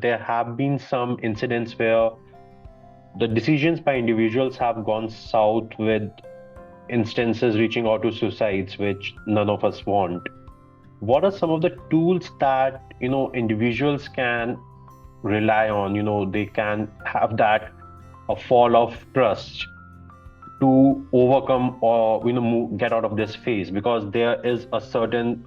There have been some incidents where the decisions by individuals have gone south, with instances reaching out to suicides, which none of us want. What are some of the tools that individuals can rely on? They can have that a fall of trust to overcome, or get out of this phase, because there is a certain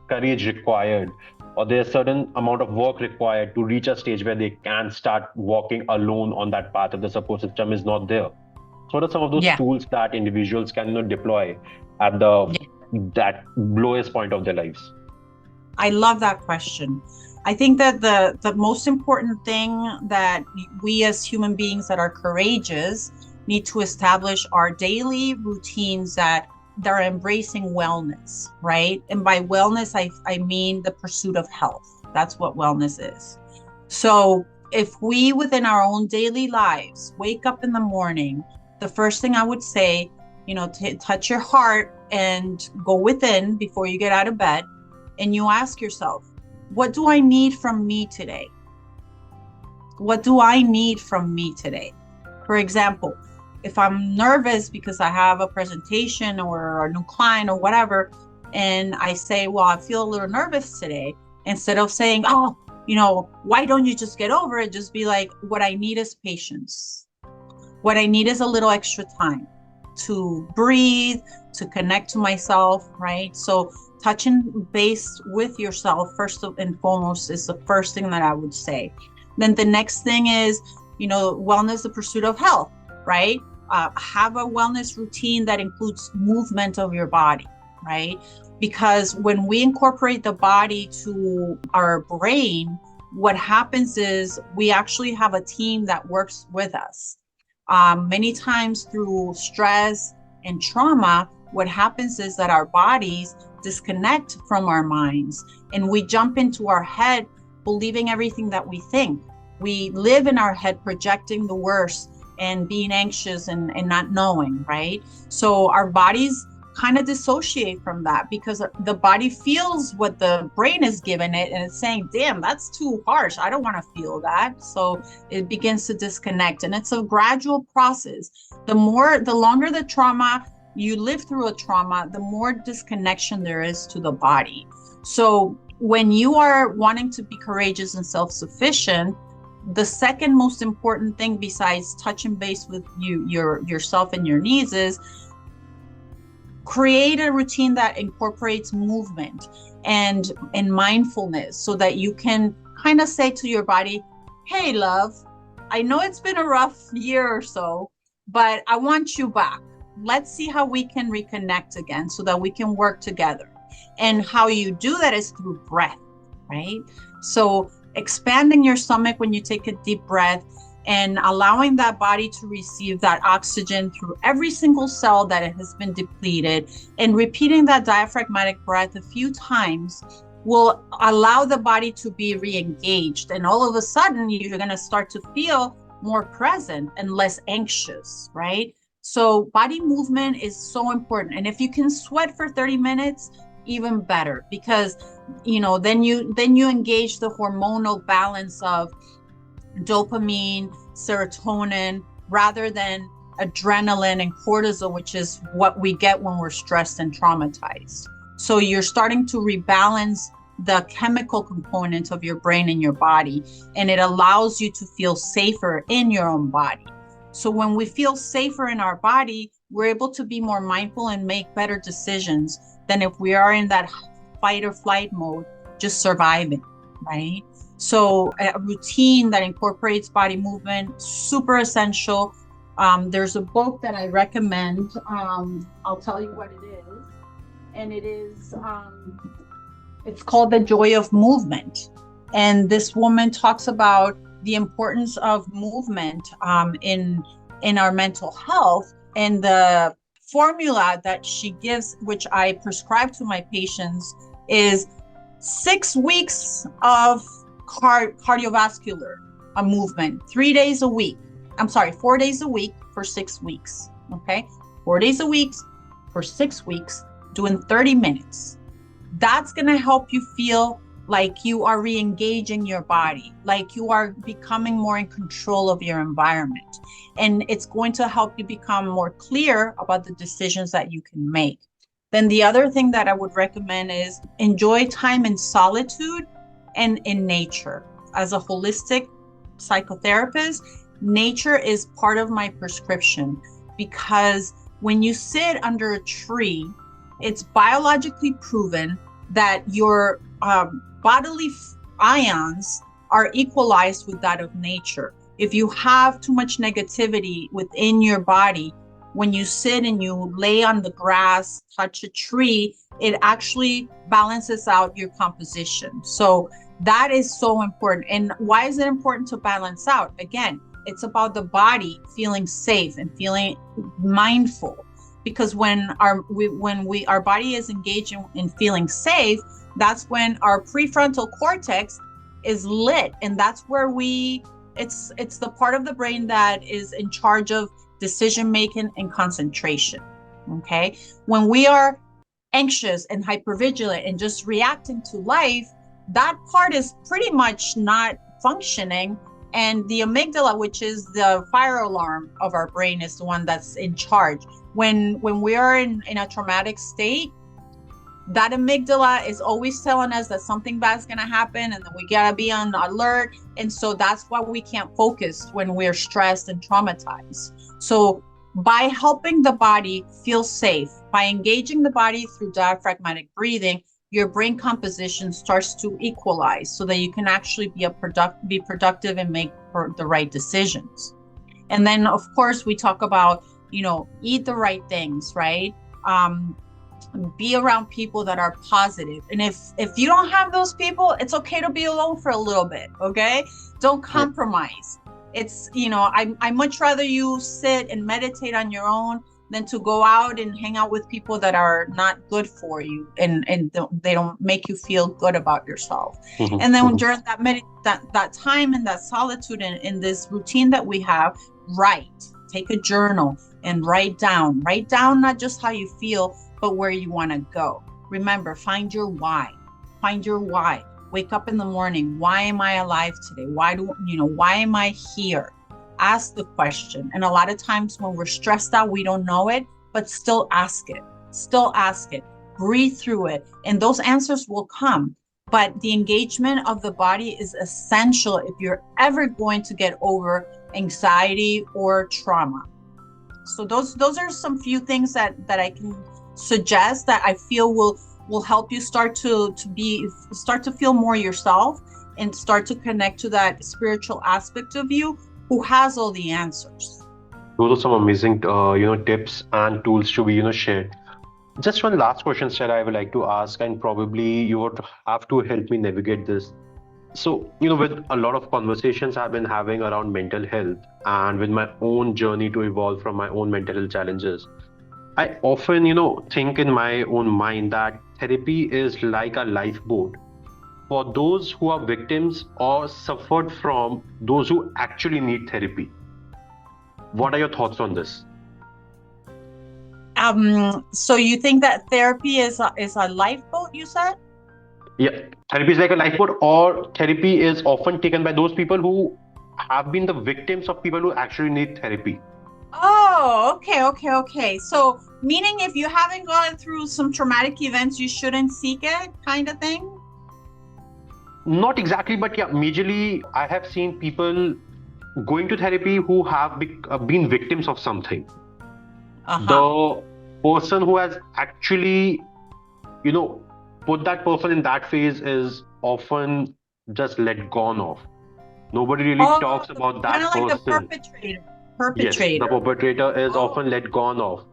courage required, or there's a certain amount of work required to reach a stage where they can start walking alone on that path if the support system is not there. So what are some of those Yeah. tools that individuals can deploy at the that lowest point of their lives? I love that question. I think that the most important thing that we as human beings that are courageous need to establish are daily routines that are embracing wellness, right? And by wellness, I mean the pursuit of health. That's what wellness is. So if we within our own daily lives wake up in the morning, the first thing I would say, touch your heart and go within before you get out of bed, and you ask yourself, what do I need from me today? What do I need from me today? For example, if I'm nervous because I have a presentation or a new client or whatever, and I say, well, I feel a little nervous today, instead of saying, oh, why don't you just get over it? Just be like, what I need is patience. What I need is a little extra time to breathe, to connect to myself, right? So touching base with yourself first and foremost is the first thing that I would say. Then the next thing is, wellness, the pursuit of health, right? Have a wellness routine that includes movement of your body, right? Because when we incorporate the body to our brain, what happens is we actually have a team that works with us. Many times through stress and trauma, what happens is that our bodies disconnect from our minds and we jump into our head believing everything that we think. We live in our head projecting the worst and being anxious and not knowing, right? So our bodies kind of dissociate from that because the body feels what the brain is giving it and it's saying, damn, that's too harsh. I don't want to feel that. So it begins to disconnect, and it's a gradual process. The longer the trauma, you live through a trauma, the more disconnection there is to the body. So when you are wanting to be courageous and self-sufficient, the second most important thing besides touching base with yourself and your needs is create a routine that incorporates movement and mindfulness, so that you can kind of say to your body, hey, love, I know it's been a rough year or so, but I want you back. Let's see how we can reconnect again so that we can work together. And how you do that is through breath, right? So expanding your stomach when you take a deep breath and allowing that body to receive that oxygen through every single cell that it has been depleted, and repeating that diaphragmatic breath a few times will allow the body to be re-engaged. And all of a sudden, you're going to start to feel more present and less anxious, right? So body movement is so important. And if you can sweat for 30 minutes, even better, because then you engage the hormonal balance of dopamine, serotonin, rather than adrenaline and cortisol, which is what we get when we're stressed and traumatized. So you're starting to rebalance the chemical components of your brain and your body, and it allows you to feel safer in your own body. So when we feel safer in our body, we're able to be more mindful and make better decisions than if we are in that fight or flight mode, just surviving, right? So a routine that incorporates body movement, super essential. There's a book that I recommend. I'll tell you what it is. And it's called The Joy of Movement. And this woman talks about the importance of movement in our mental health. And the formula that she gives, which I prescribe to my patients, is 6 weeks of cardiovascular movement, 3 days a week. 4 days a week for 6 weeks. Okay. 4 days a week for 6 weeks, doing 30 minutes. That's going to help you feel like you are re-engaging your body, like you are becoming more in control of your environment. And it's going to help you become more clear about the decisions that you can make. Then the other thing that I would recommend is enjoy time in solitude and in nature. As a holistic psychotherapist, nature is part of my prescription, because when you sit under a tree, it's biologically proven that your bodily ions are equalized with that of nature. If you have too much negativity within your body, when you sit and you lay on the grass, touch a tree, it actually balances out your composition. So that is so important. And why is it important to balance out? Again, it's about the body feeling safe and feeling mindful. Because when our body is engaged in feeling safe, that's when our prefrontal cortex is lit, and that's where it's the part of the brain that is in charge of decision making and concentration. Okay, when we are anxious and hypervigilant and just reacting to life, that part is pretty much not functioning. And the amygdala, which is the fire alarm of our brain, is the one that's in charge. When we are in a traumatic state, that amygdala is always telling us that something bad is going to happen and that we got to be on alert. And so that's why we can't focus when we're stressed and traumatized. So by helping the body feel safe, by engaging the body through diaphragmatic breathing, your brain composition starts to equalize so that you can actually be productive and make the right decisions. And then, of course, we talk about, eat the right things, right? Be around people that are positive. And if you don't have those people, it's okay to be alone for a little bit, okay? Don't compromise. It's, I much rather you sit and meditate on your own than to go out and hang out with people that are not good for you and they don't make you feel good about yourself. Mhm, And then mhm. during that time and that solitude and in this routine that we have, take a journal and write down not just how you feel, but where you want to go. Remember, find your why. Wake up in the morning. Why am I alive today? Why am I here? Ask the question. And a lot of times when we're stressed out, we don't know it, but still ask it. Breathe through it. And those answers will come. But the engagement of the body is essential if you're ever going to get over anxiety or trauma. So those are some few things that I can suggest that I feel will help you start to feel more yourself and start to connect to that spiritual aspect of you who has all the answers. Those are some amazing, tips and tools to be, shared. Just one last question, Sarah, I would like to ask, and probably you would have to help me navigate this. So, with a lot of conversations I've been having around mental health and with my own journey to evolve from my own mental health challenges, I often, think in my own mind that therapy is like a lifeboat for those who are victims or suffered from those who actually need therapy. What are your thoughts on this? So you think that therapy is a lifeboat, you said? Yeah, therapy is like a lifeboat, or therapy is often taken by those people who have been the victims of people who actually need therapy. Oh, okay. So meaning if you haven't gone through some traumatic events, you shouldn't seek it, kind of thing? Not exactly, but yeah, majorly I have seen people going to therapy who have been victims of something. Uh-huh. The person who has actually, you know, put that person in that phase is often just let gone of. Nobody really Oh, talks about kind that of like the person. perpetrator. Yes, the Perpetrator. perpetrator is Oh. often let gone of,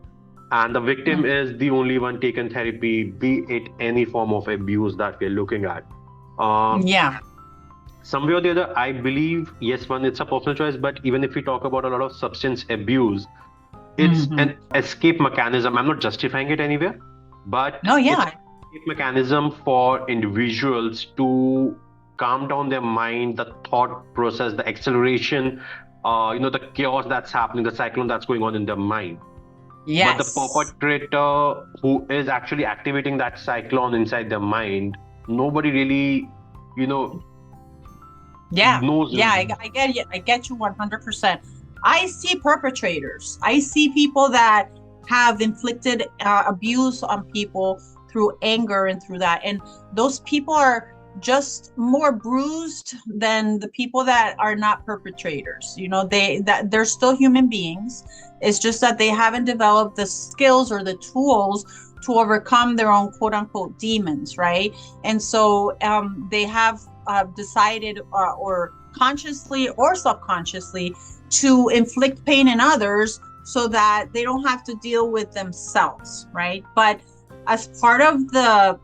and the victim Mm. is the only one taken therapy, be it any form of abuse that we're looking at. Um, Yeah. Somewhere or the other, I believe, yes, one, it's a personal choice, but even if we talk about a lot of substance abuse, it's Mm-hmm. an escape mechanism. I'm not justifying it anywhere, but No, it's yeah. an escape mechanism for individuals to calm down their mind, the thought process, the acceleration, the chaos that's happening, the cyclone that's going on in their mind. But the Yes. perpetrator who is actually activating that cyclone inside their mind, nobody really, you know, Yeah, knows. yeah, I get you. I get you 100%. I see perpetrators. I see people that have inflicted abuse on people through anger and through that. And those people are just more bruised than the people that are not perpetrators. You know, they're still human beings. It's just that they haven't developed the skills or the tools to overcome their own quote unquote demons, right? And so they have decided or consciously or subconsciously to inflict pain in others so that they don't have to deal with themselves, right? But as part of the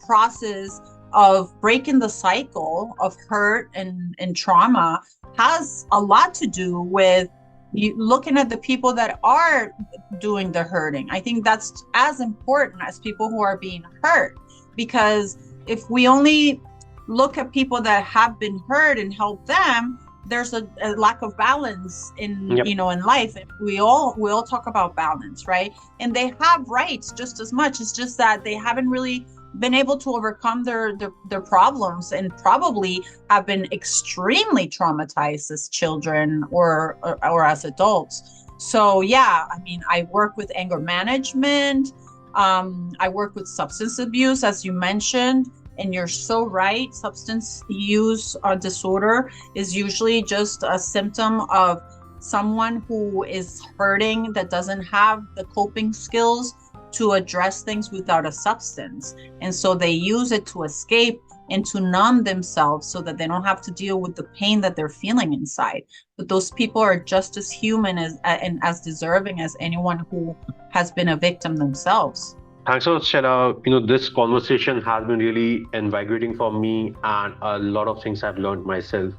process of breaking the cycle of hurt and trauma has a lot to do with you looking at the people that are doing the hurting. I think that's as important as people who are being hurt, because if we only look at people that have been hurt and help them, there's a lack of balance in Yep. in life. We all talk about balance, right? And they have rights just as much. It's just that they haven't really been able to overcome their problems, and probably have been extremely traumatized as children or as adults. So yeah, I mean, I work with anger management. I work with substance abuse, as you mentioned. And you're so right. Substance use disorder is usually just a symptom of someone who is hurting, that doesn't have the coping skills to address things without a substance. And so they use it to escape and to numb themselves so that they don't have to deal with the pain that they're feeling inside. But those people are just as human and as deserving as anyone who has been a victim themselves. Thanks so much, Stella. This conversation has been really invigorating for me, and a lot of things I've learned myself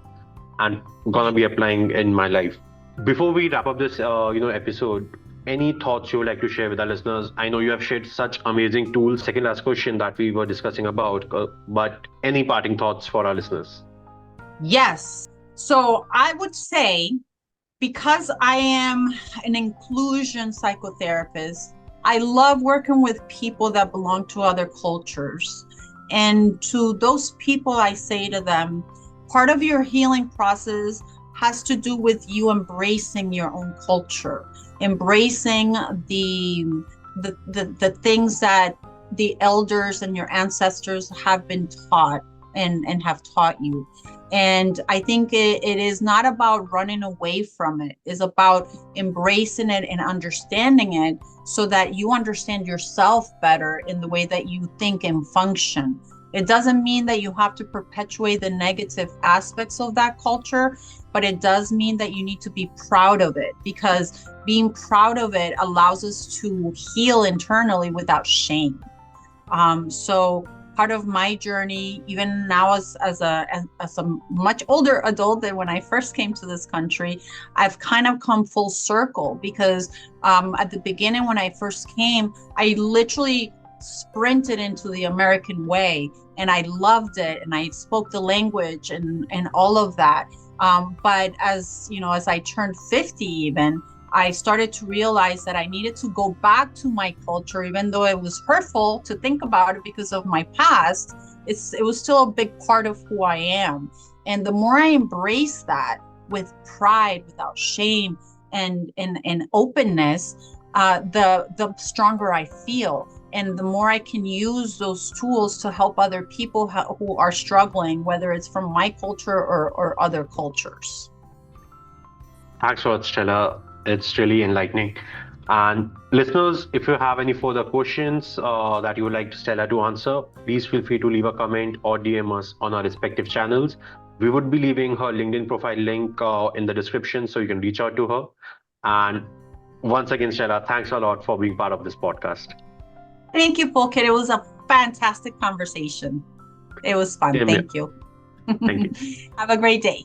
and gonna be applying in my life. Before we wrap up this, episode, any thoughts you would like to share with our listeners? I know you have shared such amazing tools. Second last question that we were discussing about, but any parting thoughts for our listeners? Yes. So I would say, because I am an inclusion psychotherapist, I love working with people that belong to other cultures. And to those people, I say to them, part of your healing process has to do with you embracing your own culture, embracing the things that the elders and your ancestors have been taught and have taught you. And I think it is not about running away from it. It's about embracing it and understanding it so that you understand yourself better in the way that you think and function. It doesn't mean that you have to perpetuate the negative aspects of that culture, but it does mean that you need to be proud of it, because being proud of it allows us to heal internally without shame. So part of my journey, even now as a much older adult than when I first came to this country, I've kind of come full circle, because at the beginning when I first came, I literally sprinted into the American way, and I loved it, and I spoke the language and all of that. But as I turned 50 even, I started to realize that I needed to go back to my culture, even though it was hurtful to think about it because of my past. It was still a big part of who I am. And the more I embrace that with pride, without shame and openness, the stronger I feel. And the more I can use those tools to help other people who are struggling, whether it's from my culture or other cultures. Thanks for that, Stella. It's really enlightening. And listeners, if you have any further questions that you would like Stella to answer, please feel free to leave a comment or DM us on our respective channels. We would be leaving her LinkedIn profile link in the description so you can reach out to her. And once again, Stella, thanks a lot for being part of this podcast. Thank you, Pulkit. It was a fantastic conversation. It was fun. Thank you. Thank you. Have a great day.